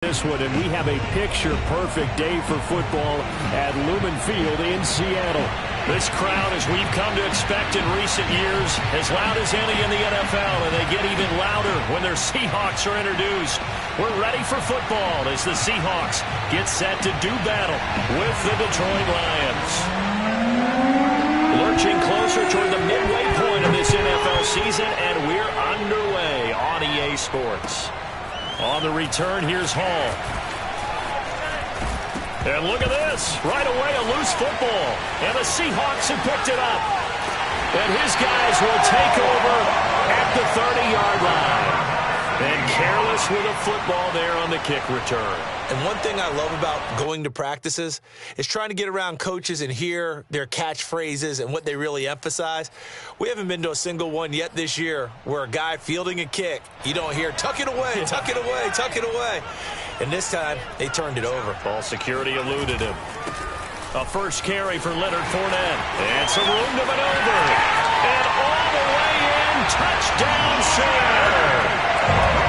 This one, and we have a picture-perfect day for football at Lumen Field in Seattle. This crowd, as we've come to expect in recent years, as loud as any in the NFL, and they get even louder when their Seahawks are introduced. We're ready for football as the Seahawks get set to do battle with the Detroit Lions. Lurching closer toward the midway point of this NFL season, and we're underway on EA Sports. On the return, here's Hall. And look at this. Right away, a loose football. And the Seahawks have picked it up. And his guys will take over at the 30-yard line. And careless with a football there on the kick return. And one thing I love about going to practices is trying to get around coaches and hear their catchphrases and what they really emphasize. We haven't been to a single one yet this year where a guy fielding a kick, you don't hear, tuck it away, tuck it away, tuck it away. And this time, they turned it over. Ball security eluded him. A first carry for Leonard Fournette. And some room to maneuver. And all the way in, touchdown sir.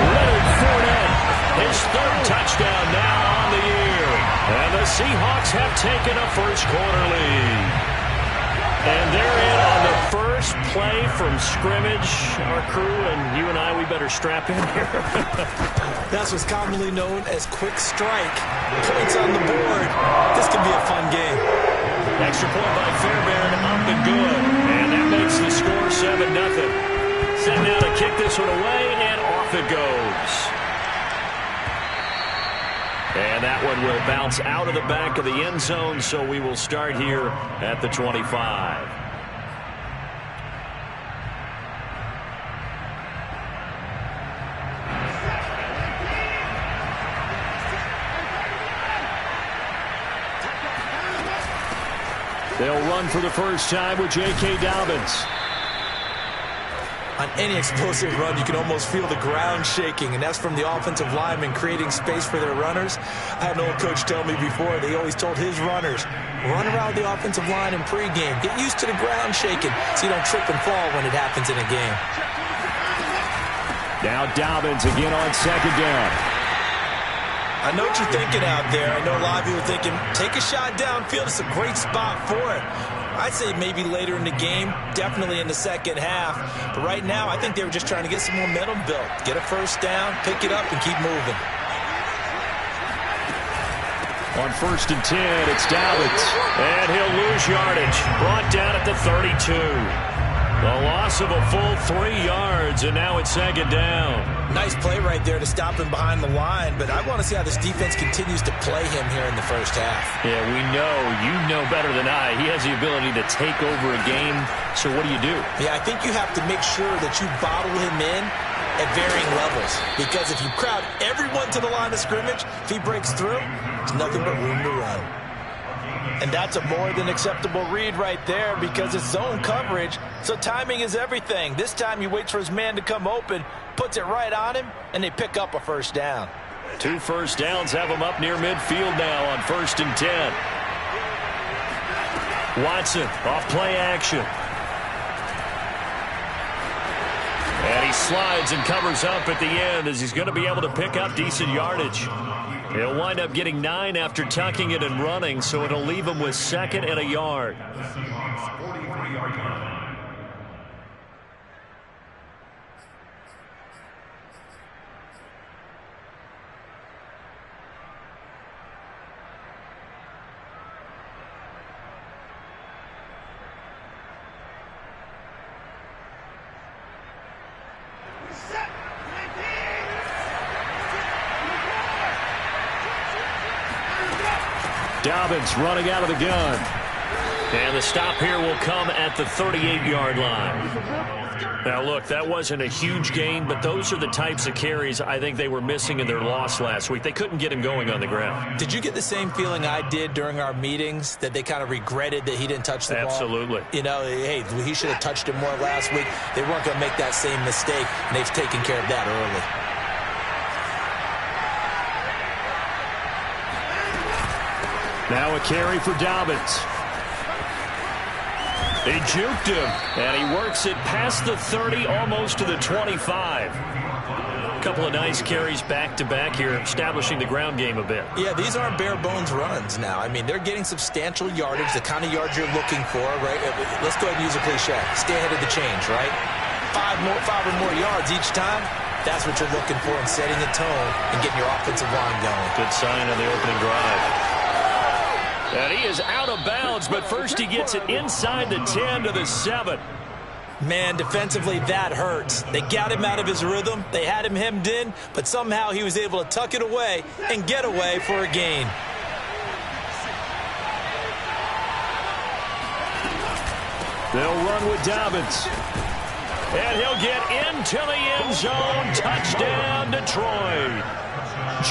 Leonard Fournette, his third touchdown now on the year. And the Seahawks have taken a first-quarter lead. And they're in on the first play from scrimmage. Our crew and you and I, we better strap in here. That's what's commonly known as quick strike. Points on the board. This could be a fun game. Extra point by Fairbairn, up and good. And that makes the score 7-0. Set now to kick this one away, and off it goes. And that one will bounce out of the back of the end zone, so we will start here at the 25. They'll run for the first time with J.K. Dobbins. On any explosive run, you can almost feel the ground shaking, and that's from the offensive linemen creating space for their runners. I had an old coach tell me before, they always told his runners, run around the offensive line in pregame. Get used to the ground shaking so you don't trip and fall when it happens in a game. Now Dobbins again on second down. I know what you're thinking out there. I know a lot of you are thinking, take a shot downfield. It's a great spot for it. I'd say maybe later in the game, definitely in the second half. But right now, I think they were just trying to get some momentum built. Get a first down, pick it up, and keep moving. On 1st and 10, it's Dobbins. And he'll lose yardage. Brought down at the 32. The loss of a full 3 yards, and now it's second down. Nice play right there to stop him behind the line, but I want to see how this defense continues to play him here in the first half. Yeah, we know. You know better than I. He has the ability to take over a game, so what do you do? Yeah, I think you have to make sure that you bottle him in at varying levels, because if you crowd everyone to the line of scrimmage, if he breaks through, there's nothing but room to run. And that's a more than acceptable read right there because it's zone coverage, so timing is everything. This time he waits for his man to come open, puts it right on him, and they pick up a first down. 2 first downs have him up near midfield now on 1st and 10. Watson off play action. And he slides and covers up at the end as he's going to be able to pick up decent yardage. He'll wind up getting 9 after tucking it and running, so it'll leave him with 2nd and a yard. Dobbins running out of the gun. And the stop here will come at the 38-yard line. Now, look, that wasn't a huge gain, but those are the types of carries I think they were missing in their loss last week. They couldn't get him going on the ground. Did you get the same feeling I did during our meetings, that they kind of regretted that he didn't touch the ball? Absolutely. You know, hey, he should have touched it more last week. They weren't going to make that same mistake, and they've taken care of that early. Now a carry for Dobbins. He juked him, and he works it past the 30, almost to the 25. Couple of nice carries back-to-back here, establishing the ground game a bit. Yeah, these aren't bare-bones runs now. I mean, they're getting substantial yardage, the kind of yards you're looking for, right? Let's go ahead and use a cliche. Stay ahead of the change, right? Five or more yards each time. That's what you're looking for in setting a tone and getting your offensive line going. Good sign on the opening drive. And he is out of bounds, but first he gets it inside the 10 to the 7. Man, defensively, that hurts. They got him out of his rhythm. They had him hemmed in, but somehow he was able to tuck it away and get away for a gain. They'll run with Dobbins. And he'll get into the end zone. Touchdown, Detroit.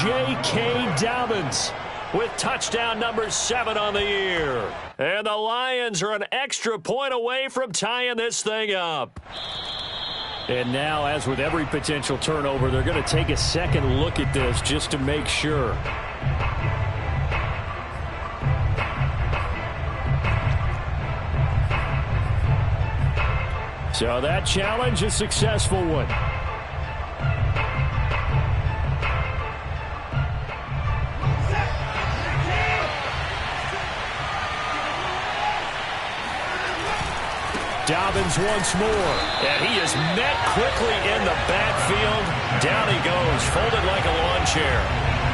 J.K. Dobbins with touchdown number 7 on the year. And the Lions are an extra point away from tying this thing up. And now, as with every potential turnover, they're going to take a second look at this just to make sure. So that challenge, a successful one. Dobbins once more. And he is met quickly in the backfield. Down he goes, folded like a lawn chair.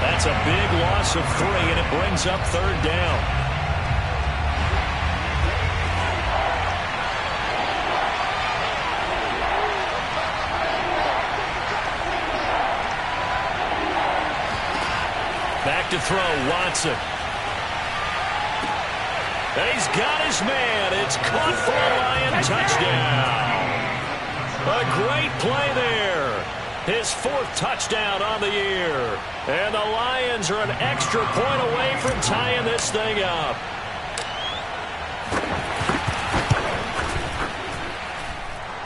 That's a big loss of 3, and it brings up 3rd down. Back to throw, Watson. And he's got his man. It's caught for a Lion touchdown. A great play there. His 4th touchdown on the year. And the Lions are an extra point away from tying this thing up.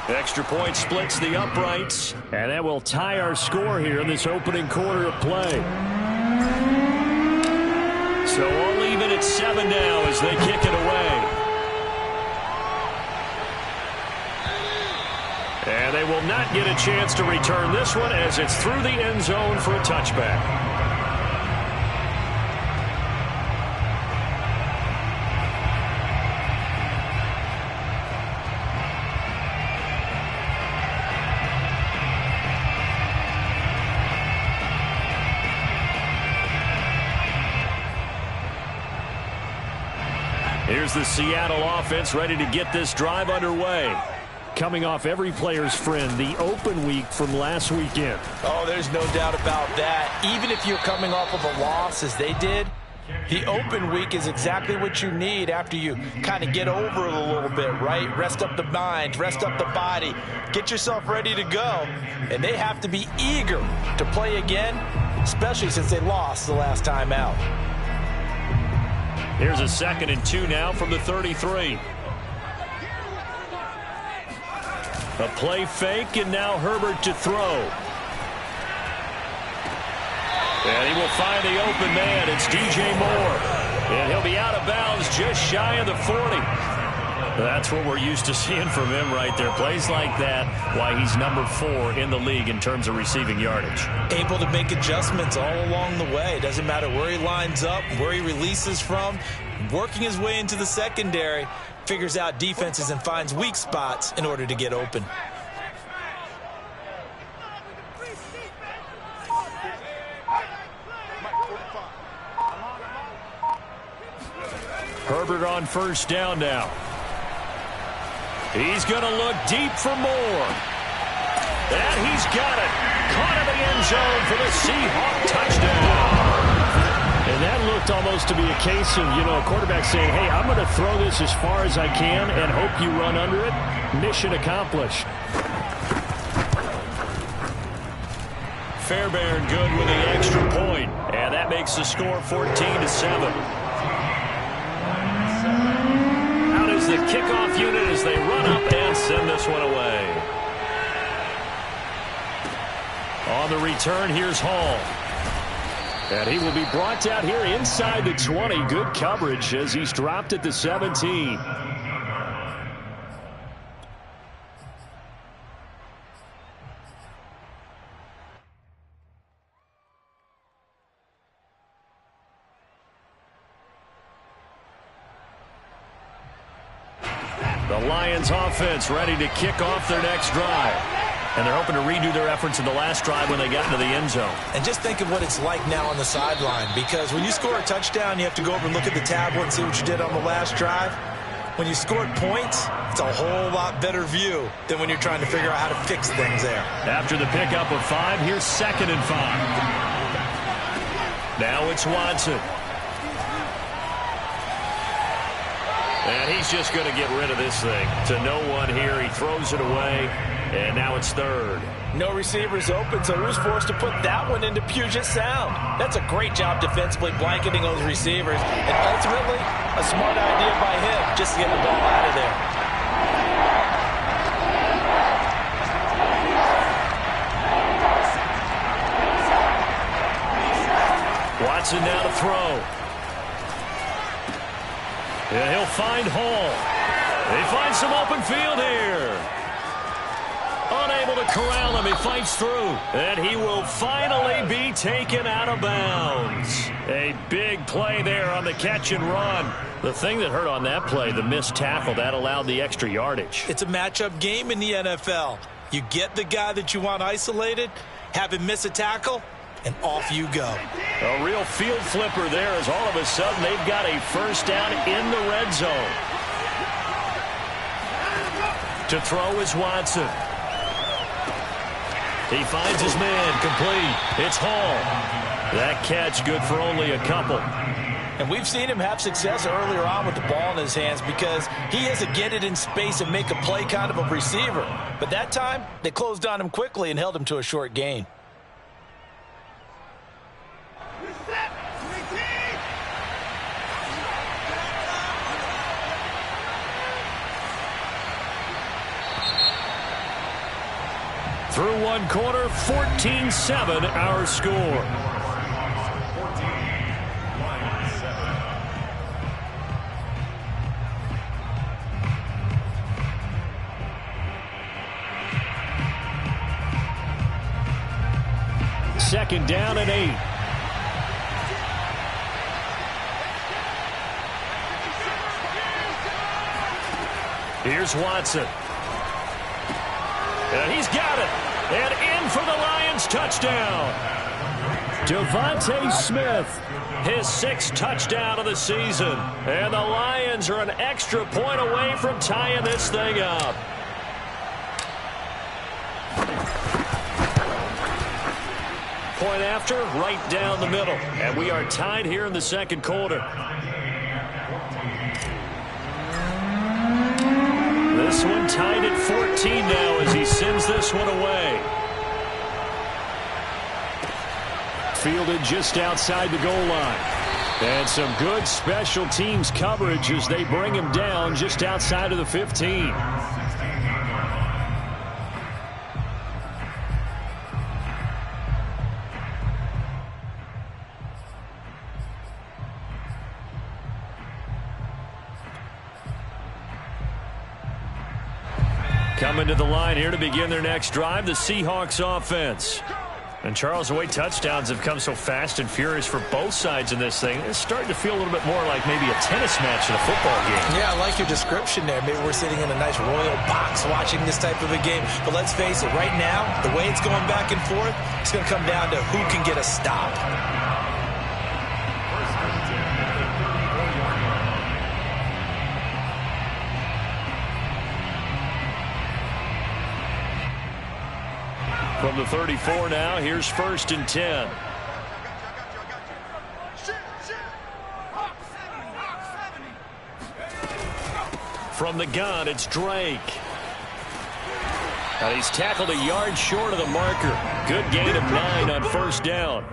Extra point splits the uprights. And that will tie our score here in this opening quarter of play. So all even at 7 now as they kick it away. And they will not get a chance to return this one as it's through the end zone for a touchback. Here's the Seattle offense ready to get this drive underway. Coming off every player's friend, the open week from last weekend. Oh, there's no doubt about that. Even if you're coming off of a loss as they did, the open week is exactly what you need after you kind of get over it a little bit, right? Rest up the mind, rest up the body, get yourself ready to go. And they have to be eager to play again, especially since they lost the last time out. Here's a 2nd and 2 now from the 33. A play fake, and now Herbert to throw. And he will find the open man. It's DJ Moore. And he'll be out of bounds just shy of the 40. That's what we're used to seeing from him right there. Plays like that, why he's number 4 in the league in terms of receiving yardage. Able to make adjustments all along the way. Doesn't matter where he lines up, where he releases from. Working his way into the secondary, figures out defenses and finds weak spots in order to get open. Herbert on 1st down now. He's going to look deep for Moore. And he's got it. Caught in the end zone for the Seahawks touchdown. And that looked almost to be a case of, a quarterback saying, hey, I'm going to throw this as far as I can and hope you run under it. Mission accomplished. Fairbairn good with the extra point. And that makes the score 14-7. Out is the kickoff unit as they run up and send this one away. On the return, here's Hall. And he will be brought down here inside the 20. Good coverage as he's dropped at the 17. The Lions offense ready to kick off their next drive. And they're hoping to redo their efforts in the last drive when they got into the end zone. And just think of what it's like now on the sideline, because when you score a touchdown, you have to go over and look at the tablet and see what you did on the last drive. When you scored points, it's a whole lot better view than when you're trying to figure out how to fix things there. After the pickup of 5, here's 2nd and 5. Now it's Watson. And he's just going to get rid of this thing to no one here. He throws it away, and now it's 3rd. No receivers open, so who's forced to put that one into Puget Sound? That's a great job defensively blanketing those receivers, and ultimately a smart idea by him just to get the ball out of there. Watson now to throw. Yeah, he'll find Hall. They find some open field here. Unable to corral him. He fights through. And he will finally be taken out of bounds. A big play there on the catch and run. The thing that hurt on that play, the missed tackle, that allowed the extra yardage. It's a matchup game in the NFL. You get the guy that you want isolated, have him miss a tackle, and off you go. A real field flipper there as all of a sudden they've got a first down in the red zone. To throw is Watson. He finds his man, complete. It's Hall. That catch good for only a couple. And we've seen him have success earlier on with the ball in his hands because he has a get it in space and make a play kind of a receiver. But that time, they closed on him quickly and held him to a short gain. Through one quarter, 14-7 our score. Second down and 8. Here's Watson. And he's got it. And in for the Lions touchdown. Devontae Smith, his 6th touchdown of the season. And the Lions are an extra point away from tying this thing up. Point after, right down the middle. And we are tied here in the second quarter. This one tied at 14 now as he sends this one away. Fielded just outside the goal line. And some good special teams coverage as they bring him down just outside of the 15. Coming to the line here to begin their next drive, the Seahawks offense. And Charles, the way touchdowns have come so fast and furious for both sides in this thing, it's starting to feel a little bit more like maybe a tennis match in a football game. Yeah, I like your description there. Maybe we're sitting in a nice royal box watching this type of a game. But let's face it, right now, the way it's going back and forth, it's going to come down to who can get a stop. From the 34 now, here's 1st and 10. From the gun, it's Drake. And he's tackled a yard short of the marker. Good gain of 9 on 1st down.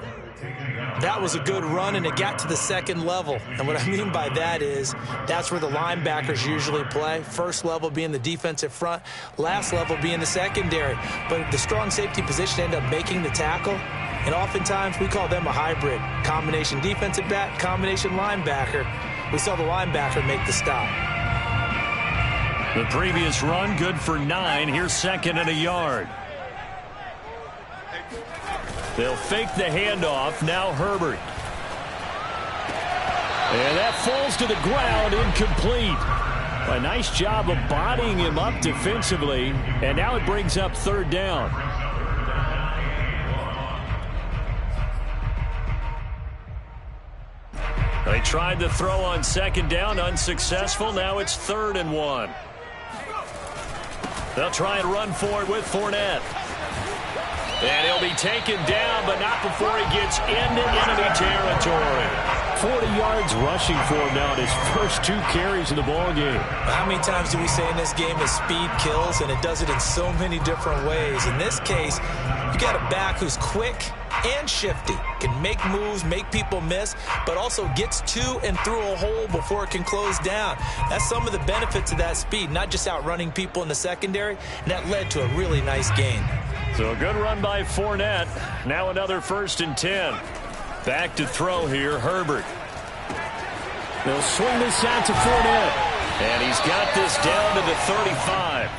That was a good run, and it got to the second level. And what I mean by that is that's where the linebackers usually play. First level being the defensive front, last level being the secondary. But the strong safety position ended up making the tackle, and oftentimes we call them a hybrid. Combination defensive back, combination linebacker. We saw the linebacker make the stop. The previous run good for 9. Here's 2nd and a yard. They'll fake the handoff. Now Herbert. And that falls to the ground, incomplete. A nice job of bodying him up defensively, and now it brings up third down. They tried to throw on second down, unsuccessful. Now it's 3rd and 1. They'll try and run for it with Fournette. And he'll be taken down, but not before he gets into enemy territory. 40 yards rushing for him now in his first 2 carries in the ballgame. How many times do we say in this game that speed kills, and it does it in so many different ways? In this case, you got a back who's quick and shifty, can make moves, make people miss, but also gets to and through a hole before it can close down. That's some of the benefits of that speed, not just outrunning people in the secondary, and that led to a really nice gain. So a good run by Fournette. Now another 1st and 10. Back to throw here, Herbert. They'll swing this out to Fournette. And he's got this down to the 35.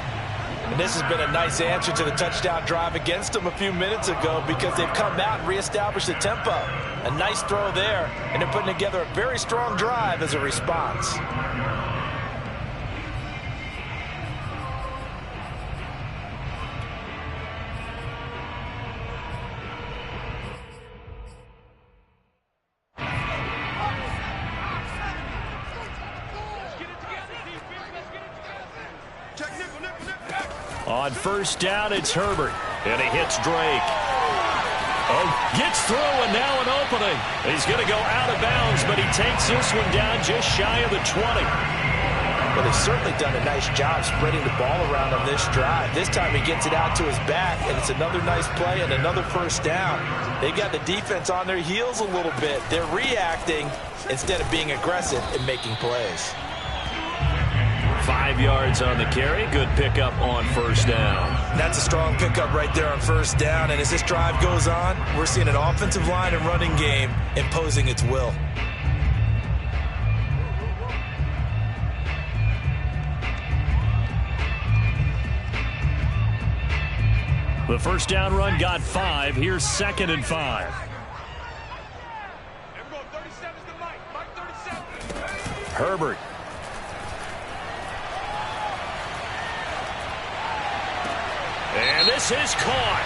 And this has been a nice answer to the touchdown drive against them a few minutes ago, because they've come out and reestablished the tempo. A nice throw there, and they're putting together a very strong drive as a response. On 1st down, it's Herbert. And he hits Drake. Oh, gets through, and now an opening. He's going to go out of bounds, but he takes this one down just shy of the 20. Well, they've certainly done a nice job spreading the ball around on this drive. This time he gets it out to his back, and it's another nice play and another 1st down. They've got the defense on their heels a little bit. They're reacting instead of being aggressive and making plays. 5 yards on the carry. Good pickup on 1st down. That's a strong pickup right there on 1st down. And as this drive goes on, we're seeing an offensive line and running game imposing its will. The 1st down run got 5. Here's 2nd and 5. Herbert. And this is caught.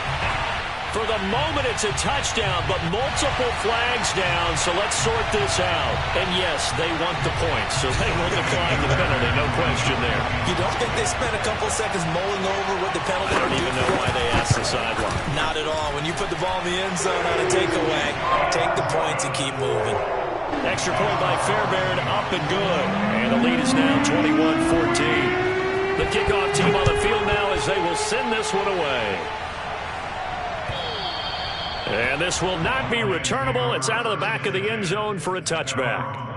For the moment, it's a touchdown, but multiple flags down, so let's sort this out. And yes, they want the points, so they will decline the penalty, no question there. You don't think they spent a couple seconds mulling over what the penalty I don't even know why they asked the sideline. Not at all. When you put the ball in the end zone on a takeaway, take the points and keep moving. Extra point by Fairbairn, up and good. And the lead is now 21-14. The kickoff team on the field now as they will send this one away. And this will not be returnable. It's out of the back of the end zone for a touchback.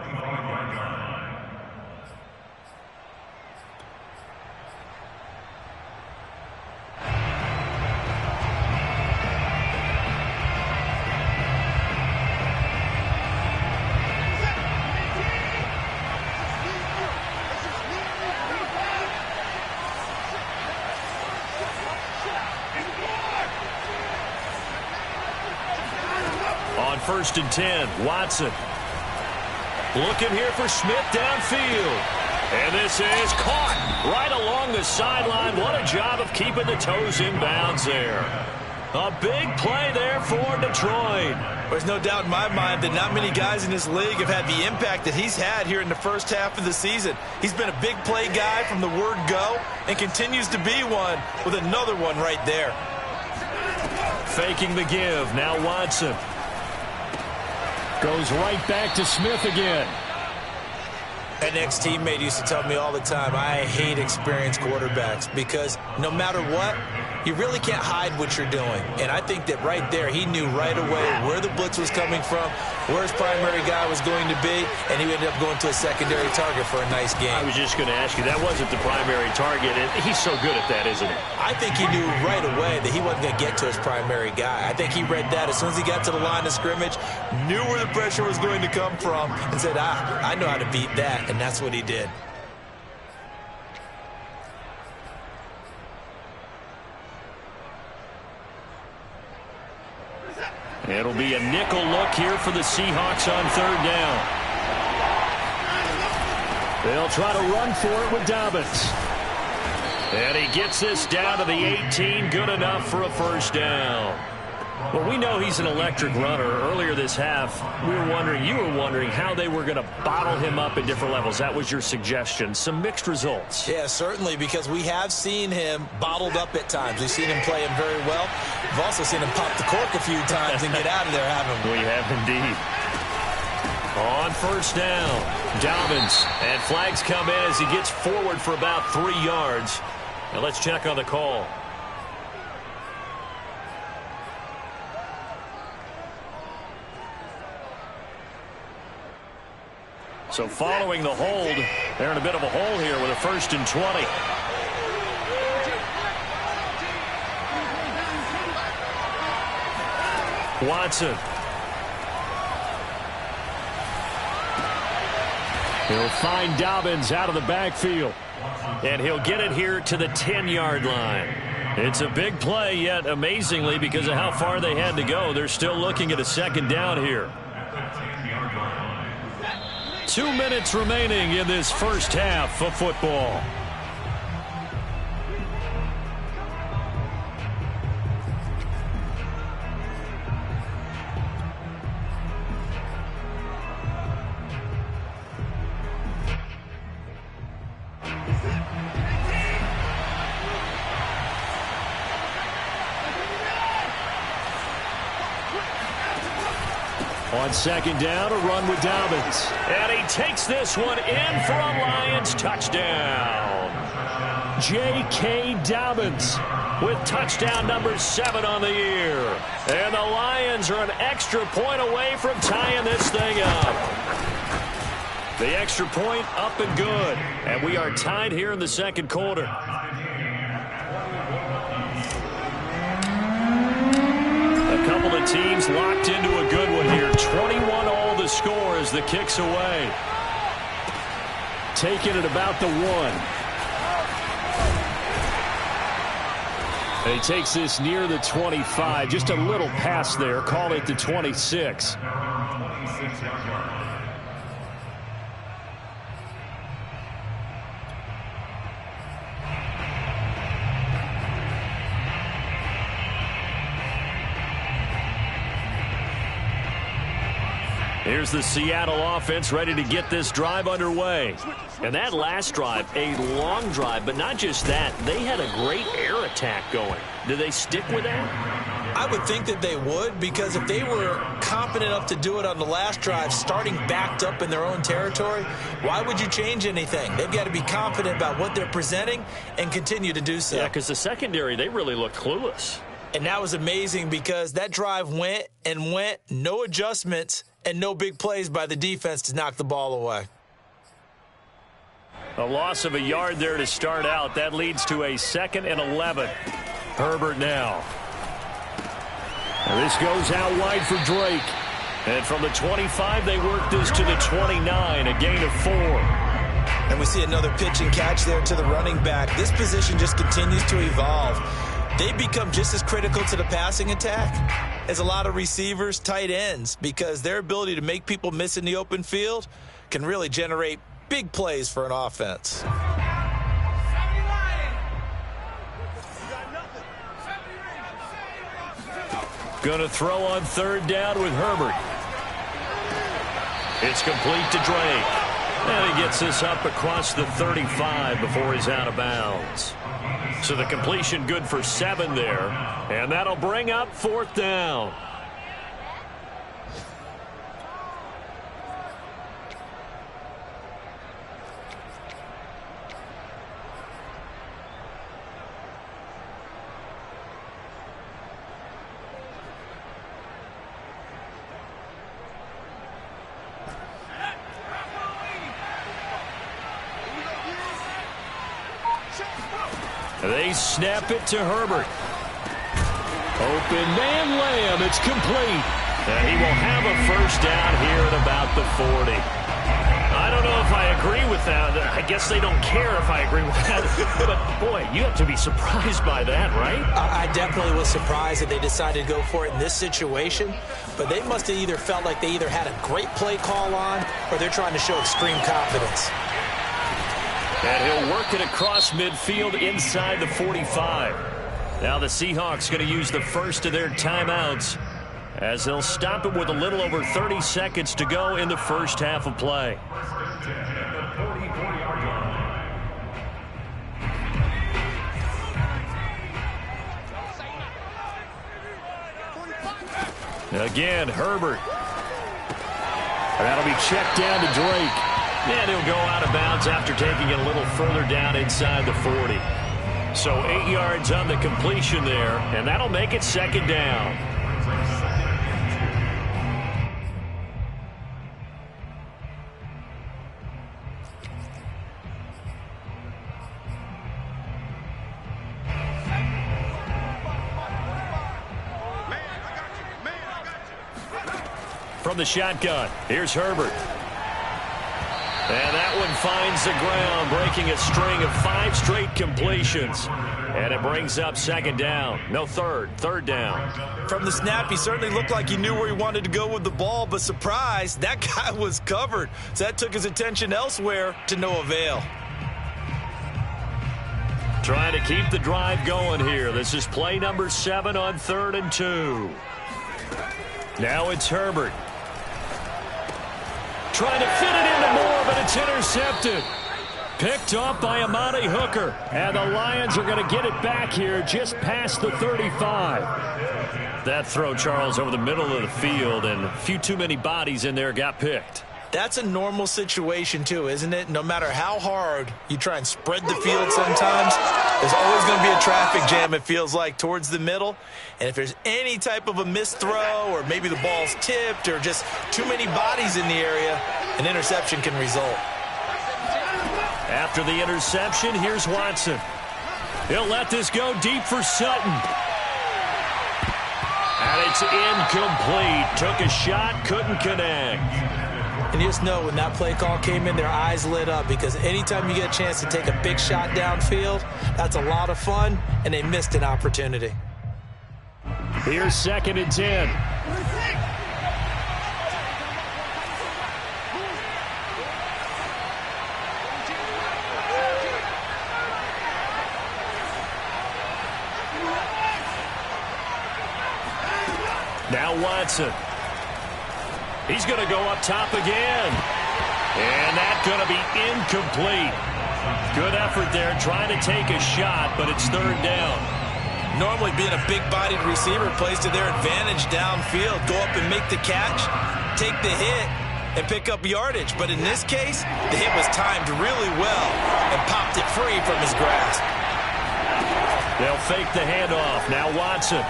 On 1st and 10, Watson. Looking here for Smith downfield. And this is caught right along the sideline. What a job of keeping the toes in bounds there. A big play there for Detroit. There's no doubt in my mind that not many guys in this league have had the impact that he's had here in the first half of the season. He's been a big play guy from the word go and continues to be one with another one right there. Faking the give. Now Watson. Goes right back to Smith again. An ex-teammate used to tell me all the time, I hate experienced quarterbacks because no matter what, you really can't hide what you're doing. And I think that right there, he knew right away where the blitz was coming from, where his primary guy was going to be, and he ended up going to a secondary target for a nice game. I was just going to ask you, that wasn't the primary target, and he's so good at that, isn't he? I think he knew right away that he wasn't going to get to his primary guy. I think he read that as soon as he got to the line of scrimmage, knew where the pressure was going to come from, and said, I know how to beat that, and that's what he did. It'll be a nickel look here for the Seahawks on 3rd down. They'll try to run for it with Dobbins. And he gets this down to the 18, good enough for a first down. Well, we know he's an electric runner. Earlier this half, you were wondering how they were going to bottle him up at different levels. That was your suggestion. Some mixed results. Yeah, certainly, because we have seen him bottled up at times. We've seen him play him very well. We've also seen him pop the cork a few times and get out of there, haven't we? We have indeed. On first down, Dobbins, and flags come in as he gets forward for about 3 yards. Now let's check on the call. So following the hold, they're in a bit of a hole here with a 1st and 20. Watson. He'll find Dobbins out of the backfield. And he'll get it here to the 10-yard line. It's a big play, yet amazingly, because of how far they had to go, they're still looking at a 2nd down here. 2 minutes remaining in this first half of football. On 2nd down, a run with Dobbins. And he takes this one in for a Lions touchdown. J.K. Dobbins with touchdown number 7 on the year. And the Lions are an extra point away from tying this thing up. The extra point up and good. And we are tied here in the 2nd quarter. A couple of teams locked into a good one here. 21 all the score as the kick's away. Taking it about the 1. And he takes this near the 25. Just a little pass there. Call it the 26. Here's the Seattle offense ready to get this drive underway. And that last drive, a long drive, but not just that. They had a great air attack going. Do they stick with that? I would think that they would, because if they were confident enough to do it on the last drive, starting backed up in their own territory, why would you change anything? They've got to be confident about what they're presenting and continue to do so. Yeah, because the secondary, they really look clueless. And that was amazing because that drive went and went, no adjustments, and no big plays by the defense to knock the ball away. A loss of a yard there to start out. That leads to a 2nd and 11. Herbert now. And this goes out wide for Drake. And from the 25, they work this to the 29, a gain of 4. And we see another pitch and catch there to the running back. This position just continues to evolve. They become just as critical to the passing attack as a lot of receivers, tight ends, because their ability to make people miss in the open field can really generate big plays for an offense. Going to throw on 3rd down with Herbert. It's complete to Drake. And he gets this up across the 35 before he's out of bounds. So the completion good for 7 there. And that'll bring up 4th down. They snap it to Herbert. Open man Lamb. It's complete. And he will have a first down here at about the 40. I don't know if I agree with that. I guess they don't care if I agree with that. But, boy, you have to be surprised by that, right? I definitely was surprised that they decided to go for it in this situation. But they must have either felt like they either had a great play call on or they're trying to show extreme confidence. And he'll work it across midfield inside the 45. Now the Seahawks going to use the first of their timeouts as they'll stop it with a little over 30 seconds to go in the first half of play. Again, Herbert. That'll be checked down to Drake. And he'll go out of bounds after taking it a little further down inside the 40. So 8 yards on the completion there, and that'll make it second down. From the shotgun, here's Herbert. And that one finds the ground, breaking a string of 5 straight completions. And it brings up second down. No, third down. From the snap, he certainly looked like he knew where he wanted to go with the ball, but surprise, that guy was covered. So that took his attention elsewhere to no avail. Trying to keep the drive going here. This is play number 7 on 3rd and 2. Now it's Herbert. Trying to fit it into Moore, but it's intercepted. Picked off by Amani Hooker. And the Lions are going to get it back here just past the 35. That throw, Charles, over the middle of the field, and a few too many bodies in there got picked. That's a normal situation, too, isn't it? No matter how hard you try and spread the field sometimes, there's always going to be a traffic jam, it feels like, towards the middle. And if there's any type of a missed throw or maybe the ball's tipped or just too many bodies in the area, an interception can result. After the interception, here's Watson. He'll let this go deep for Sutton. And it's incomplete. Took a shot, couldn't connect. And you just know when that play call came in, their eyes lit up, because anytime you get a chance to take a big shot downfield, that's a lot of fun, and they missed an opportunity. Here's 2nd and 10. Now Watson. He's going to go up top again. And that's going to be incomplete. Good effort there trying to take a shot, but it's 3rd down. Normally being a big-bodied receiver plays to their advantage downfield. Go up and make the catch, take the hit, and pick up yardage. But in this case, the hit was timed really well and popped it free from his grasp. They'll fake the handoff. Now Watson.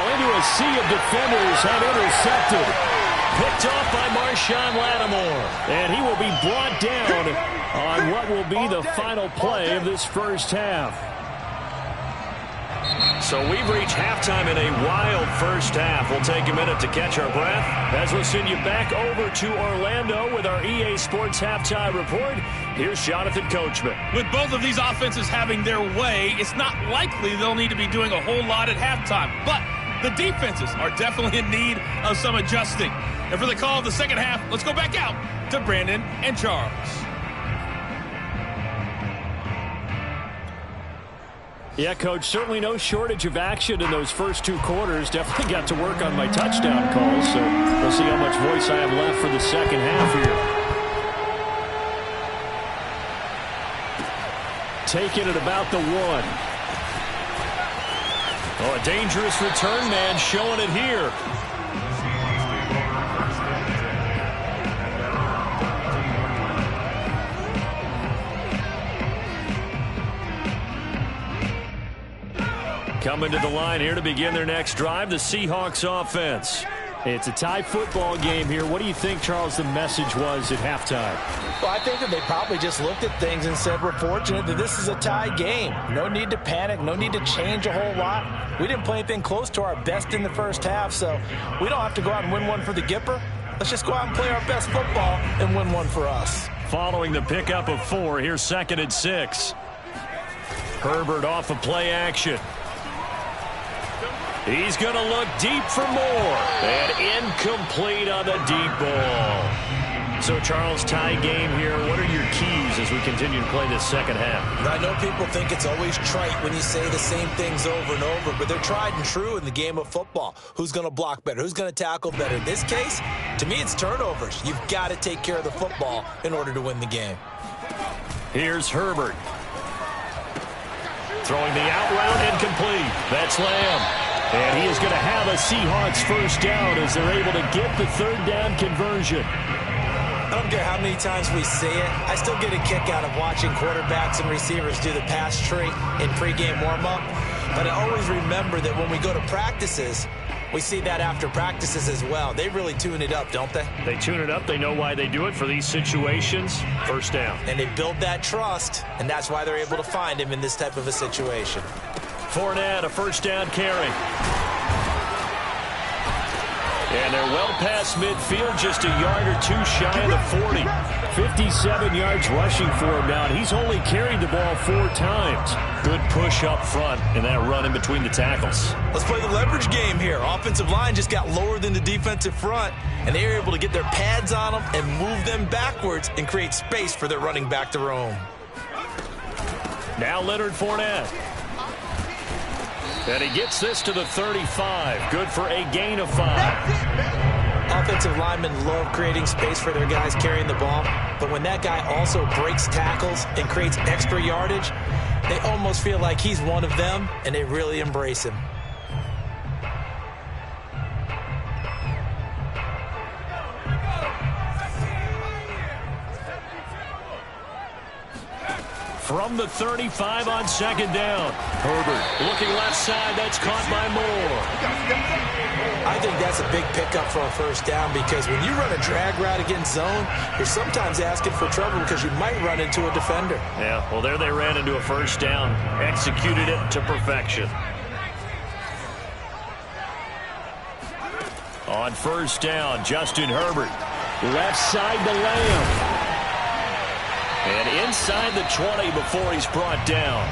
Into a sea of defenders and intercepted. Picked off by Marshawn Lattimore. And he will be brought down on what will be the final play of this first half. So we've reached halftime in a wild first half. We'll take a minute to catch our breath as we'll send you back over to Orlando with our EA Sports Halftime Report. Here's Jonathan Coachman. With both of these offenses having their way, it's not likely they'll need to be doing a whole lot at halftime. But the defenses are definitely in need of some adjusting. And for the call of the second half, let's go back out to Brandon and Charles. Yeah, Coach, certainly no shortage of action in those first 2 quarters. Definitely got to work on my touchdown calls, so we'll see how much voice I have left for the second half here. Taking it about the 1. Oh, a dangerous return man showing it here. Coming to the line here to begin their next drive, the Seahawks offense. It's a tie football game here. What do you think, Charles, the message was at halftime? Well, I think that they probably just looked at things and said, we're fortunate that this is a tie game. No need to panic. No need to change a whole lot. We didn't play anything close to our best in the first half, so we don't have to go out and win one for the Gipper. Let's just go out and play our best football and win one for us. Following the pickup of 4, here's 2nd and 6. Herbert off of play action. He's going to look deep for more. And incomplete on the deep ball. So, Charles, tie game here. What are your keys as we continue to play this second half? I know people think it's always trite when you say the same things over and over, but they're tried and true in the game of football. Who's going to block better? Who's going to tackle better? In this case, to me, it's turnovers. You've got to take care of the football in order to win the game. Here's Herbert. Throwing the out route incomplete. That's Lamb. And he is going to have a Seahawks first down as they're able to get the third down conversion. I don't care how many times we say it. I still get a kick out of watching quarterbacks and receivers do the pass tree in pregame warm-up. But I always remember that when we go to practices, we see that after practices as well. They really tune it up, don't they? They tune it up. They know why they do it for these situations. First down. And they build that trust, and that's why they're able to find him in this type of a situation. Fournette, a first down carry. And they're well past midfield, just a yard or two shy of the 40. 57 yards rushing for him now, and he's only carried the ball 4 times. Good push up front and that run in between the tackles. Let's play the leverage game here. Offensive line just got lower than the defensive front, and they were able to get their pads on them and move them backwards and create space for their running back to roam. Now Leonard Fournette. And he gets this to the 35. Good for a gain of 5. Offensive linemen love creating space for their guys carrying the ball, but when that guy also breaks tackles and creates extra yardage, they almost feel like he's one of them, and they really embrace him. From the 35 on second down. Herbert looking left side. That's caught by Moore. I think that's a big pickup for a first down because when you run a drag route against zone, you're sometimes asking for trouble because you might run into a defender. Yeah, well, there they ran into a first down. Executed it to perfection. On first down, Justin Herbert. Left side to Lamb. And inside the 20 before he's brought down.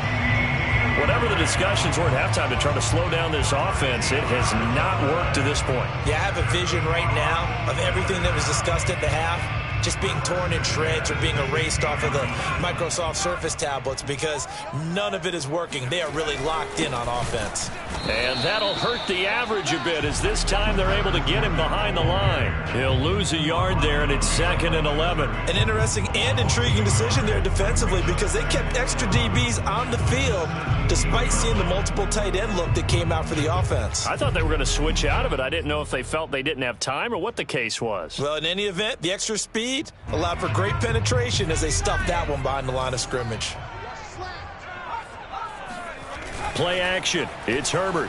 Whatever the discussions were at halftime to try to slow down this offense, it has not worked to this point. Yeah, I have a vision right now of everything that was discussed at the half just being torn in shreds or being erased off of the Microsoft Surface tablets because none of it is working. They are really locked in on offense. And that'll hurt the average a bit as this time they're able to get him behind the line. He'll lose a yard there, and it's 2nd and 11. An interesting and intriguing decision there defensively because they kept extra DBs on the field despite seeing the multiple tight end look that came out for the offense. I thought they were going to switch out of it. I didn't know if they felt they didn't have time or what the case was. Well, in any event, the extra speed allowed for great penetration as they stuffed that one behind the line of scrimmage. Play action. It's Herbert.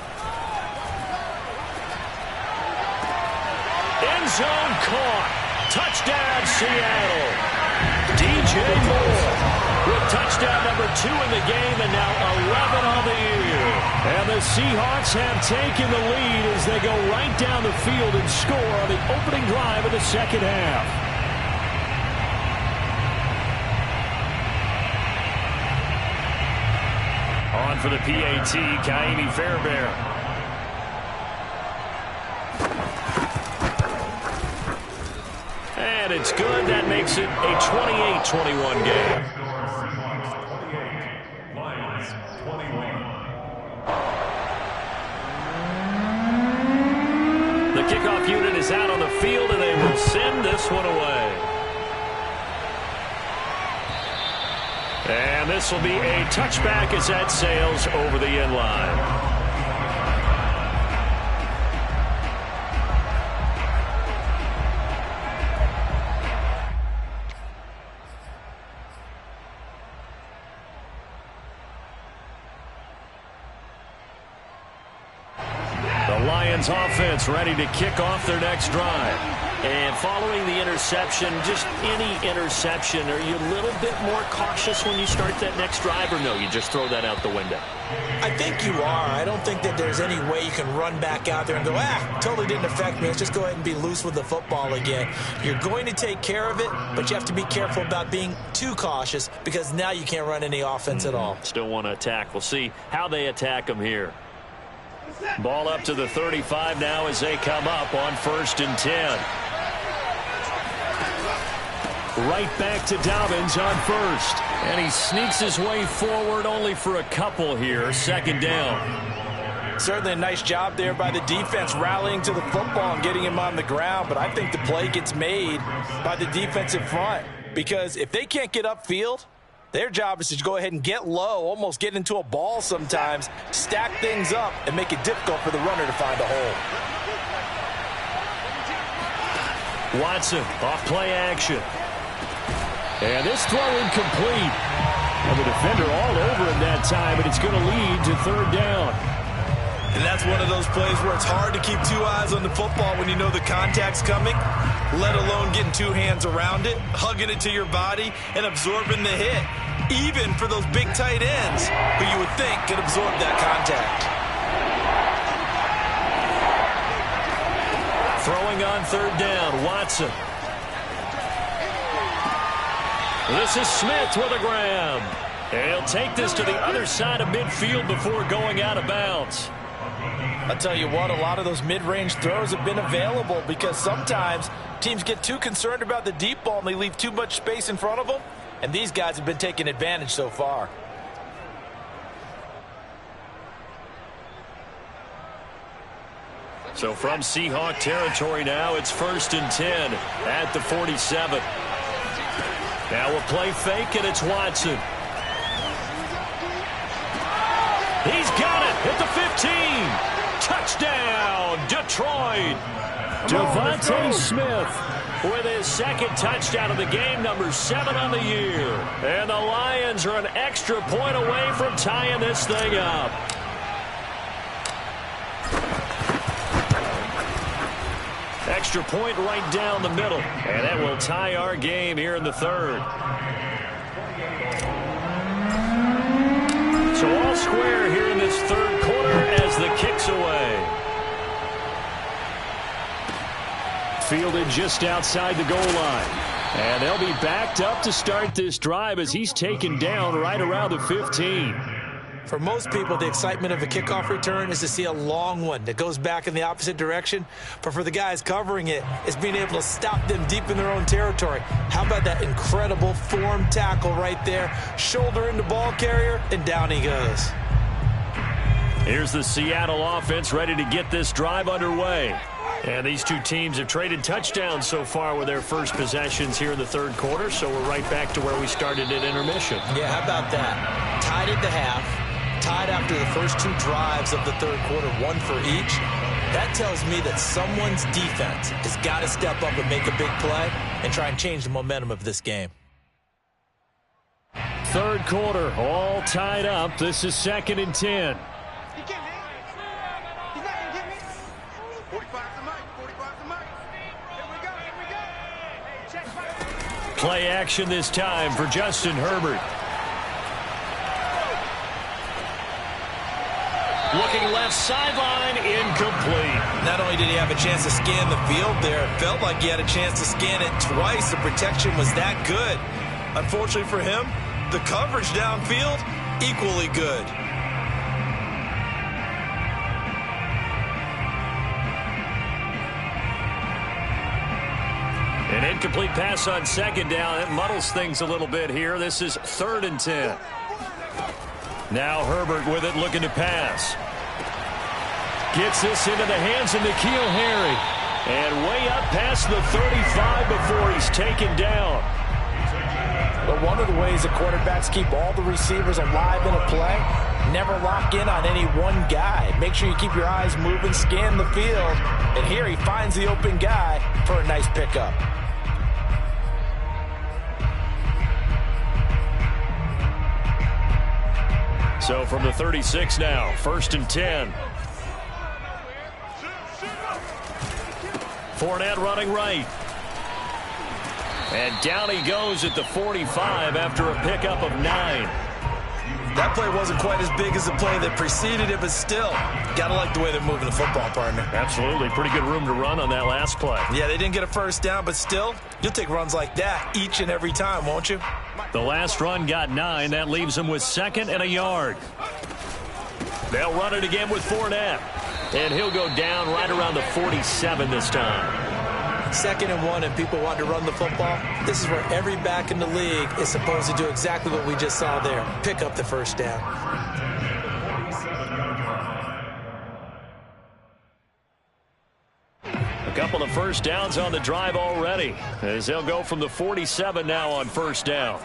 End zone caught. Touchdown, Seattle. DJ Moore with touchdown number 2 in the game and now 11 on the year. And the Seahawks have taken the lead as they go right down the field and score on the opening drive of the second half. On for the PAT, Kaimi Fairbairn. And it's good. That makes it a 28-21 game. The kickoff unit is out on the field, and they will send this one away. And this will be a touchback as that sails over the end line. The Lions offense ready to kick off their next drive. And following the interception, just any interception, are you a little bit more cautious when you start that next drive, or no, you just throw that out the window? I think you are. I don't think that there's any way you can run back out there and go, totally didn't affect me. Let's just go ahead and be loose with the football again. You're going to take care of it, but you have to be careful about being too cautious because now you can't run any offense at all. Still want to attack. We'll see how they attack them here. Ball up to the 35 now as they come up on 1st and 10. right back to Dobbins on first. And he sneaks his way forward only for a couple here. Second down. Certainly a nice job there by the defense rallying to the football and getting him on the ground. But I think the play gets made by the defensive front. Because if they can't get upfield, their job is to go ahead and get low, almost get into a ball sometimes, stack things up, and make it difficult for the runner to find a hole. Watson, off play action. And this throw incomplete. And the defender all over him that time, and it's going to lead to third down. And that's one of those plays where it's hard to keep two eyes on the football when you know the contact's coming, let alone getting two hands around it, hugging it to your body, and absorbing the hit, even for those big tight ends who you would think could absorb that contact. Throwing on third down, Watson. This is Smith with a grab. And he'll take this to the other side of midfield before going out of bounds. I'll tell you what, a lot of those mid-range throws have been available because sometimes teams get too concerned about the deep ball and they leave too much space in front of them, and these guys have been taking advantage so far. So from Seahawk territory now, it's 1st and 10 at the 47. Now a play fake, and it's Watson. He's got it at the 15. Touchdown, Detroit. Devontae Smith with his second touchdown of the game, number 7 on the year. And the Lions are an extra point away from tying this thing up. Extra point right down the middle. And that will tie our game here in the third. So all square here in this third quarter as the kick's away. Fielded just outside the goal line. And they'll be backed up to start this drive as he's taken down right around the 15. For most people, the excitement of a kickoff return is to see a long one that goes back in the opposite direction. But for the guys covering it, it's being able to stop them deep in their own territory. How about that incredible form tackle right there? Shoulder into ball carrier, and down he goes. Here's the Seattle offense ready to get this drive underway. And these two teams have traded touchdowns so far with their first possessions here in the third quarter, so we're right back to where we started at intermission. Yeah, how about that? Tied at the half. Tied after the first two drives of the third quarter, one for each. That tells me that someone's defense has got to step up and make a big play and try and change the momentum of this game. Third quarter, all tied up. This is 2nd and 10. Play action this time for Justin Herbert. Looking left sideline, incomplete. Not only did he have a chance to scan the field there, it felt like he had a chance to scan it twice. The protection was that good. Unfortunately for him, the coverage downfield, equally good. An incomplete pass on second down. It muddles things a little bit here. This is 3rd and 10. Now Herbert with it, looking to pass. Gets this into the hands of N'Keal Harry. And way up past the 35 before he's taken down. But one of the ways that quarterbacks keep all the receivers alive in a play, never lock in on any one guy. Make sure you keep your eyes moving, scan the field. And here he finds the open guy for a nice pickup. So from the 36 now, 1st and 10. Fournette running right. And down he goes at the 45 after a pickup of 9. That play wasn't quite as big as the play that preceded it, but still, gotta like the way they're moving the football, partner. Absolutely. Pretty good room to run on that last play. Yeah, they didn't get a first down, but still, you'll take runs like that each and every time, won't you? The last run got 9. That leaves them with 2nd and a yard. They'll run it again with Fournette. And he'll go down right around the 47 this time. 2nd and 1 and people want to run the football, this is where every back in the league is supposed to do exactly what we just saw there. Pick up the first down. A couple of first downs on the drive already, as they'll go from the 47 now on first down.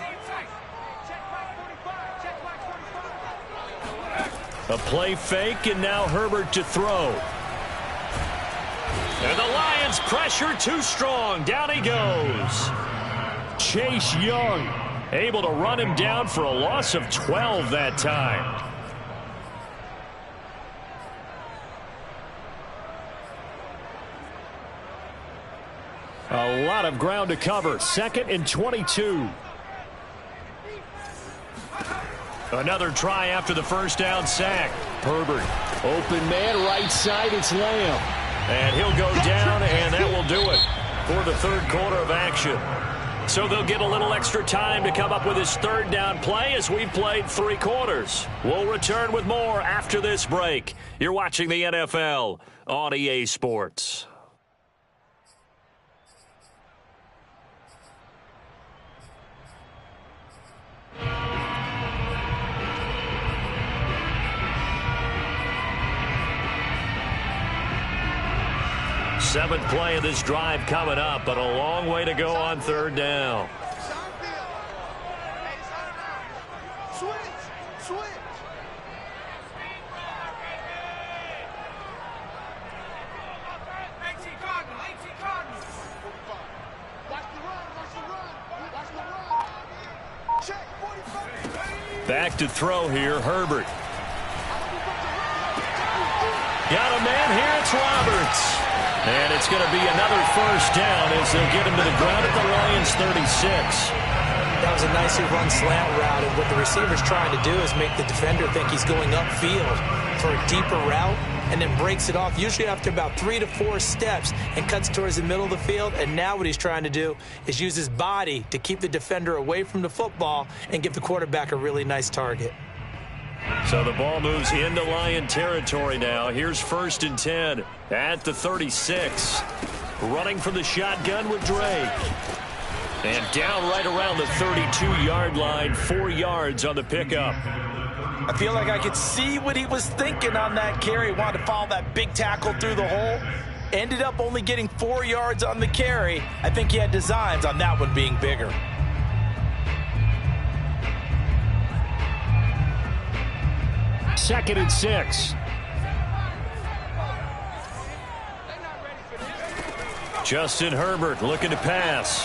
A play fake, and now Herbert to throw. And the Lions pressure too strong. Down he goes. Chase Young able to run him down for a loss of 12 that time. A lot of ground to cover. 2nd and 22. Another try after the first down sack. Herbert, open man, right side, it's Lamb. And he'll go down, and that will do it for the third quarter of action. So they'll get a little extra time to come up with his third down play as we've played 3 quarters. We'll return with more after this break. You're watching the NFL on EA Sports. Seventh play of this drive coming up, but a long way to go on third down. Back to throw here, Herbert. Got a man here, it's Roberts. And it's going to be another first down as they'll get him to the ground at the Lions 36. That was a nicely run slant route, and what the receiver's trying to do is make the defender think he's going upfield for a deeper route and then breaks it off, usually after about 3 to 4 steps, and cuts towards the middle of the field. And now what he's trying to do is use his body to keep the defender away from the football and give the quarterback a really nice target. So the ball moves into Lion territory now. Here's 1st and 10 at the 36. Running from the shotgun with Drake. And down right around the 32-yard line, 4 yards on the pickup. I feel like I could see what he was thinking on that carry. He wanted to follow that big tackle through the hole. Ended up only getting 4 yards on the carry. I think he had designs on that one being bigger. Second and 6. Justin Herbert looking to pass.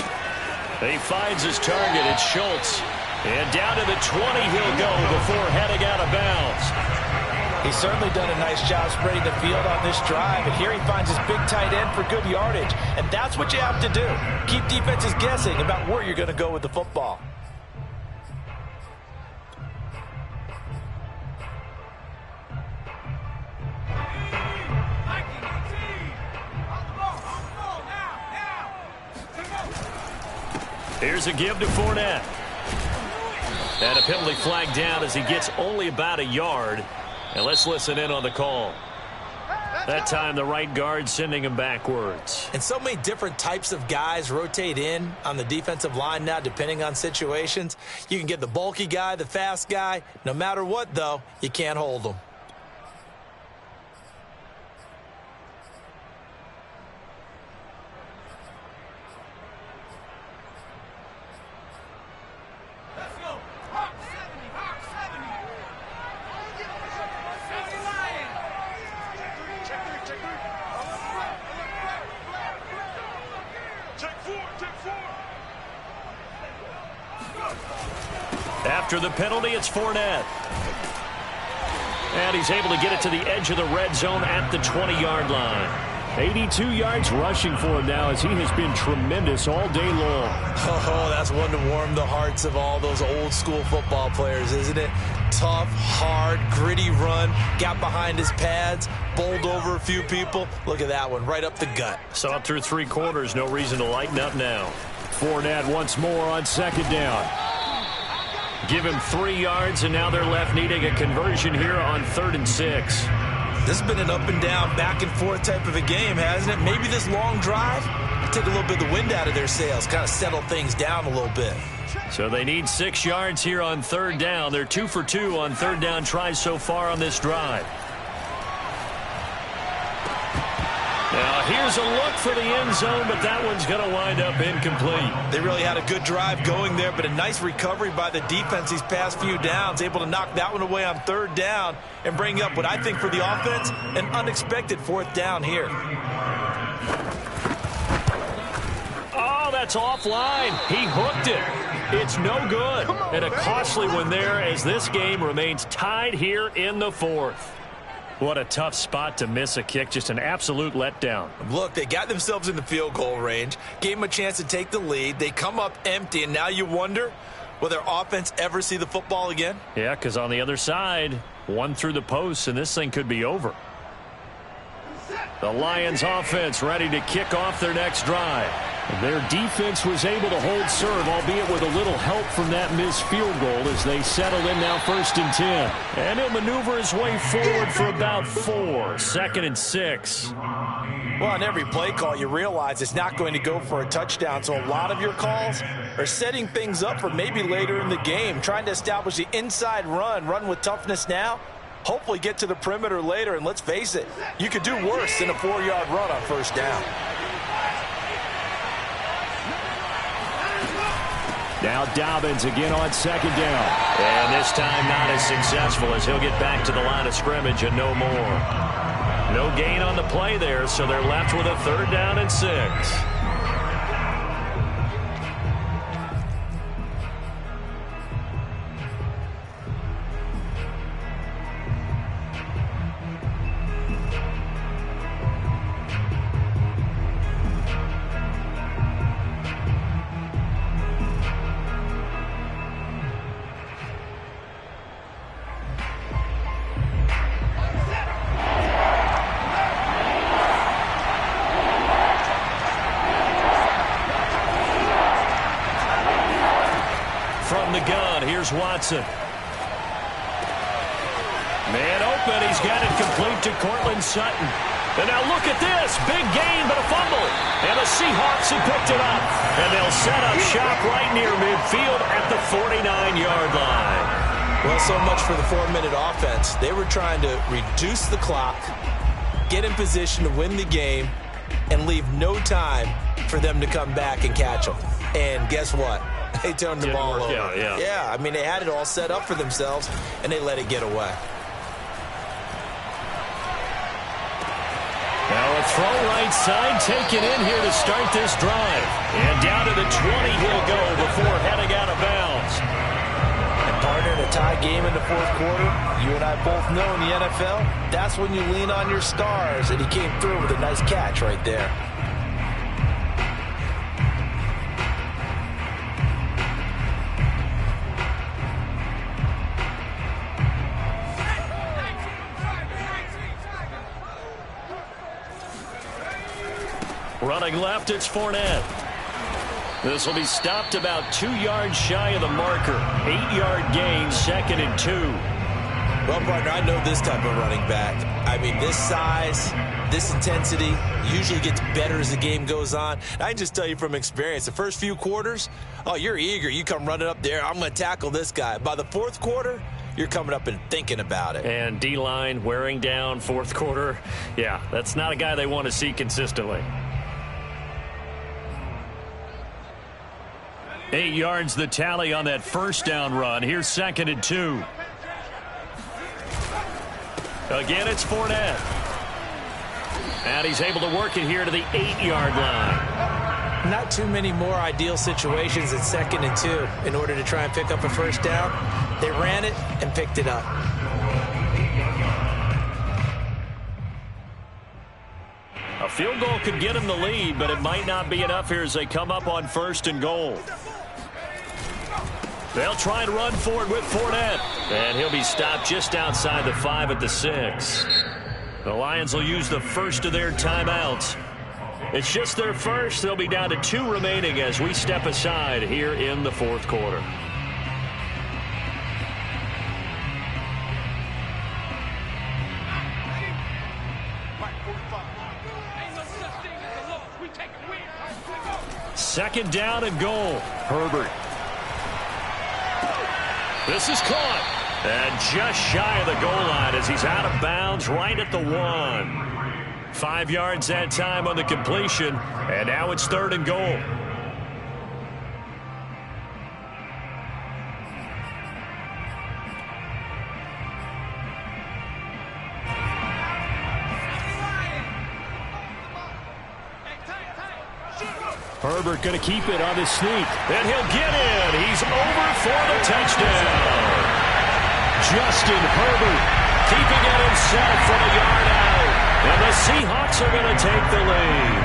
He finds his target. It's Schultz. And down to the 20 he'll go before heading out of bounds. He's certainly done a nice job spreading the field on this drive. And here he finds his big tight end for good yardage. And that's what you have to do. Keep defenses guessing about where you're going to go with the football. Here's a give to Fournette. And a penalty flag down as he gets only about a yard. And let's listen in on the call. That time the right guard sending him backwards. And so many different types of guys rotate in on the defensive line now depending on situations. You can get the bulky guy, the fast guy. No matter what, though, you can't hold them. After the penalty, it's Fournette. And he's able to get it to the edge of the red zone at the 20-yard line. 82 yards rushing for him now as he has been tremendous all day long. Oh, that's one to warm the hearts of all those old-school football players, isn't it? Tough, hard, gritty run, got behind his pads, bowled over a few people. Look at that one, right up the gut. Saw it through 3 quarters, no reason to lighten up now. Fournette once more on 2nd down. Give him 3 yards, and now they're left needing a conversion here on 3rd and 6. This has been an up and down, back and forth type of a game, hasn't it? Maybe this long drive take a little bit of the wind out of their sails, kind of settle things down a little bit. So they need 6 yards here on third down. They're 2 for 2 on third down tries so far on this drive. Now here's a look for the end zone, but that one's going to wind up incomplete. They really had a good drive going there, but a nice recovery by the defense these past few downs, able to knock that one away on third down and bring up what I think for the offense, an unexpected fourth down here. Oh, that's offline. He hooked it. It's no good. And a costly one there as this game remains tied here in the fourth. What a tough spot to miss a kick. Just an absolute letdown. Look, they got themselves in the field goal range, gave them a chance to take the lead. They come up empty, and now you wonder, will their offense ever see the football again? Yeah, because on the other side, one through the post, and this thing could be over. The Lions offense ready to kick off their next drive. Their defense was able to hold serve, albeit with a little help from that missed field goal as they settle in now 1st and 10. And he'll maneuver his way forward for about 4. 2nd and 6. Well, on every play call, you realize it's not going to go for a touchdown, so a lot of your calls are setting things up for maybe later in the game, trying to establish the inside run with toughness now, hopefully get to the perimeter later, and let's face it, you could do worse than a 4-yard run on first down. Now Dobbins again on 2nd down. And this time not as successful as he'll get back to the line of scrimmage and no more. No gain on the play there, so they're left with a 3rd down and 6. Watson. Man open. He's got it complete to Cortland Sutton. And now look at this. Big gain, but a fumble. And the Seahawks have picked it up. And they'll set up shop right near midfield at the 49-yard line. Well, so much for the 4-minute offense. They were trying to reduce the clock, get in position to win the game, and leave no time for them to come back and catch them. And guess what? They turned the ball over. Yeah, I mean, they had it all set up for themselves, and they let it get away. Now a throw right side taken in here to start this drive. And down to the 20 he'll go before heading out of bounds. And partner, in a tie game in the fourth quarter, you and I both know in the NFL, that's when you lean on your stars, and he came through with a nice catch right there. Running left, it's Fournette. This will be stopped about 2 yards shy of the marker. 8-yard gain, 2nd and 2. Well, partner, I know this type of running back. I mean, this size, this intensity usually gets better as the game goes on. I can just tell you from experience, the first few quarters, oh, you're eager. You come running up there, I'm going to tackle this guy. By the fourth quarter, you're coming up and thinking about it. And D-line wearing down fourth quarter. Yeah, that's not a guy they want to see consistently. 8 yards the tally on that first down run. Here's 2nd and 2. Again, it's Fournette. And he's able to work it here to the 8-yard line. Not too many more ideal situations at 2nd and 2 in order to try and pick up a first down. They ran it and picked it up. A field goal could get him the lead, but it might not be enough here as they come up on 1st and goal. They'll try and run forward with Fournette. And he'll be stopped just outside the 5 at the 6. The Lions will use the first of their timeouts. It's just their first. They'll be down to 2 remaining as we step aside here in the fourth quarter. second down and goal. Herbert. This is caught. And just shy of the goal line as he's out of bounds right at the 1. 5 yards that time on the completion. And now it's third and goal. Herbert going to keep it on his sneak. And he'll get in. He's over for the touchdown. Justin Herbert keeping it himself from a yard out. And the Seahawks are going to take the lead.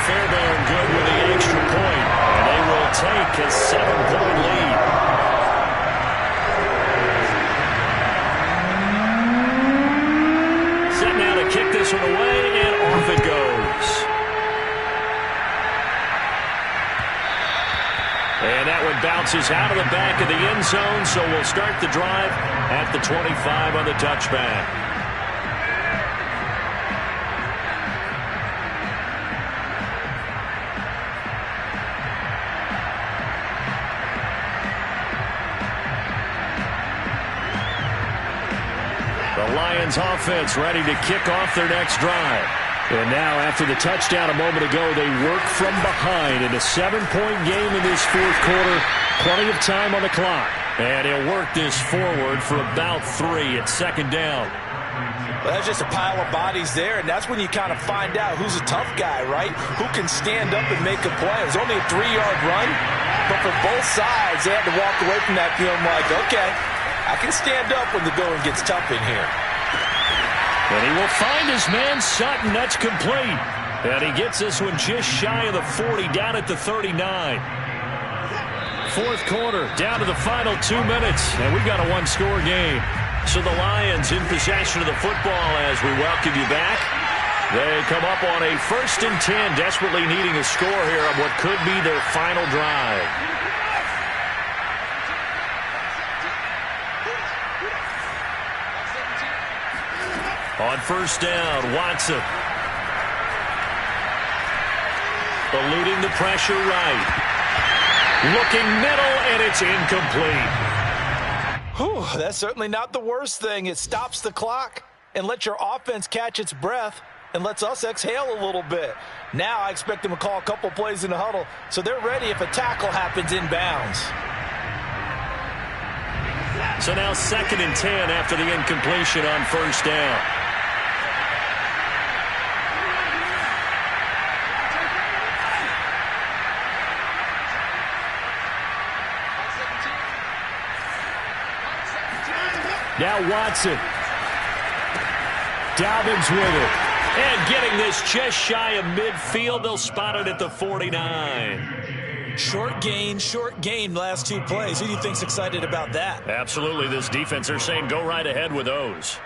Fairbairn good with the extra point. And they will take a 7-point lead. Kick this one away, and off it goes. And that one bounces out of the back of the end zone, so we'll start the drive at the 25 on the touchback. The Lions offense ready to kick off their next drive. And now after the touchdown a moment ago, they work from behind in a 7-point game in this fourth quarter. Plenty of time on the clock. And he'll work this forward for about 3 at second down. Well, that's just a pile of bodies there, and that's when you kind of find out who's a tough guy, right? Who can stand up and make a play. It was only a 3-yard run, but for both sides, they had to walk away from that feeling like, okay, I can stand up when the going gets tough in here. And he will find his man Sutton. That's complete. And he gets this one just shy of the 40, down at the 39. Fourth quarter, down to the final 2 minutes. And we've got a one-score game. So the Lions in possession of the football as we welcome you back. They come up on a 1st and 10, desperately needing a score here on what could be their final drive. On first down, Watson. Eluding the pressure right. Looking middle, and it's incomplete. Whew, that's certainly not the worst thing. It stops the clock and lets your offense catch its breath and lets us exhale a little bit. Now I expect them to call a couple plays in the huddle so they're ready if a tackle happens inbounds. So now 2nd and 10 after the incompletion on first down. Now Watson. Dobbins with it. And getting this just shy of midfield. They'll spot it at the 49. Short gain last 2 plays. Who do you think's excited about that? Absolutely. This defense, they're saying go right ahead with those.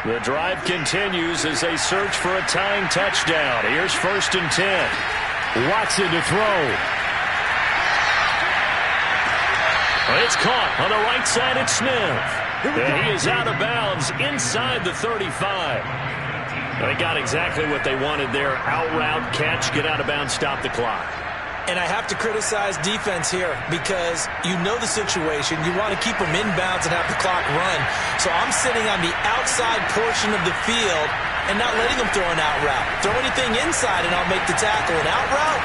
The drive continues as they search for a tying touchdown. Here's 1st and 10. Watson to throw. It's caught on the right side at Smith. And he is out of bounds inside the 35. They got exactly what they wanted there. Out route, catch, get out of bounds, stop the clock. And I have to criticize defense here because you know the situation. You want to keep them inbounds and have the clock run. So I'm sitting on the outside portion of the field and not letting them throw an out route. Throw anything inside and I'll make the tackle. An out route?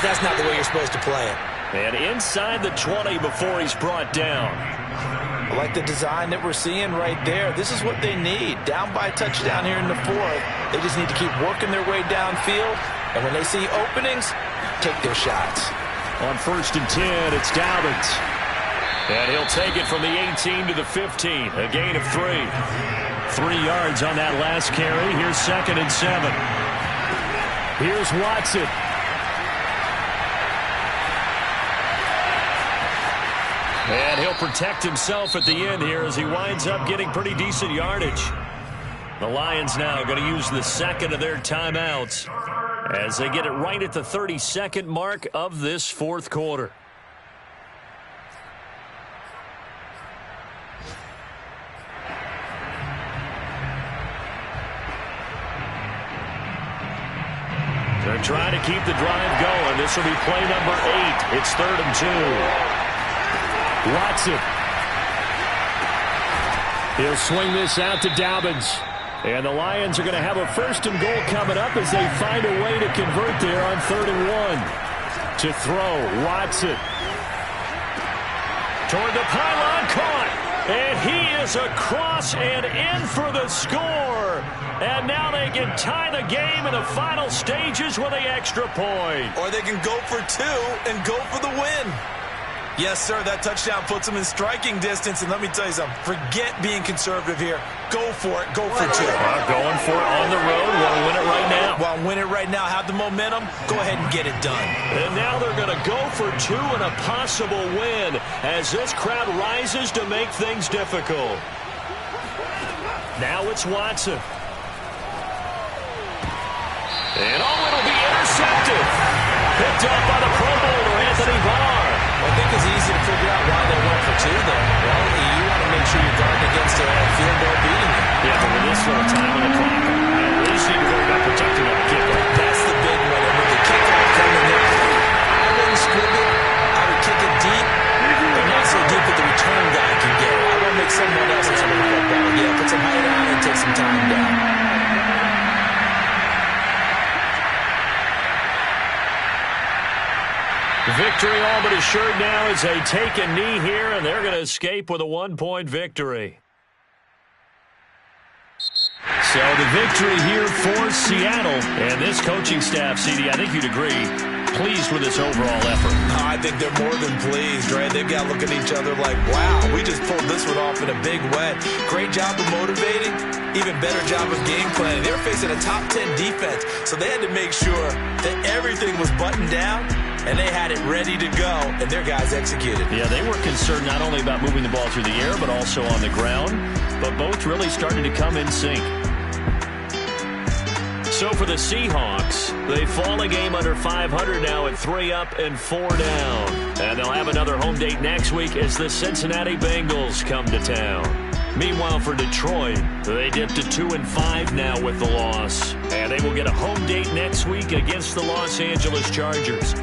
That's not the way you're supposed to play it. And inside the 20 before he's brought down. I like the design that we're seeing right there. This is what they need. Down by a touchdown here in the 4th. They just need to keep working their way downfield. And when they see openings, take their shots. On 1st and 10, it's Dobbins. And he'll take it from the 18 to the 15. A gain of 3. 3 yards on that last carry. Here's 2nd and 7. Here's Watson. And he'll protect himself at the end here as he winds up getting pretty decent yardage. The Lions now going to use the 2nd of their timeouts as they get it right at the 32nd mark of this 4th quarter. trying to keep the drive going. This will be play number 8. It's 3rd and 2. Watson. He'll swing this out to Dobbins. And the Lions are going to have a 1st and goal coming up as they find a way to convert there on 3rd and 1. To throw, Watson. Toward the pylon, caught. And he is across and in for the score. And now they can tie the game in the final stages with the extra point. Or they can go for 2 and go for the win. Yes, sir, that touchdown puts them in striking distance. And let me tell you something, forget being conservative here. Go for it. Go for 2. Going for it on the road. Want to win it right now. Want to win it right now. Have the momentum. Go ahead and get it done. And now they're going to go for 2 and a possible win as this crowd rises to make things difficult. Now it's Watson. And it'll be intercepted. Picked up by the Pro Bowler, Anthony Barr. I think it's easy to figure out why they went for 2 there. Well, you want to make sure you're guarding against a field goal beating you. Yeah, but with this little time on the clock, at least you need to worry about protecting on the kickoff. That's the big one. And with the kickoff coming in, I wouldn't script it. I would kick it deep, but not so deep that the return guy can get it. I want to make someone else that's under the football. Yeah, put some height on and take some time down. Victory all but assured now as they take a knee here, and they're going to escape with a 1-point victory. So the victory here for Seattle. And this coaching staff, CD, I think you'd agree, pleased with this overall effort. I think they're more than pleased, right? They've got to look at each other like, wow, we just pulled this one off in a big way. Great job of motivating, even better job of game planning. They were facing a top 10 defense, so they had to make sure that everything was buttoned down, and they had it ready to go, and their guys executed. Yeah, they were concerned not only about moving the ball through the air, but also on the ground, but both really started to come in sync. So for the Seahawks, they fall a game under 500 now at 3 up and 4 down. And they'll have another home date next week as the Cincinnati Bengals come to town. Meanwhile, for Detroit, they dipped to 2-5 now with the loss. And they will get a home date next week against the Los Angeles Chargers.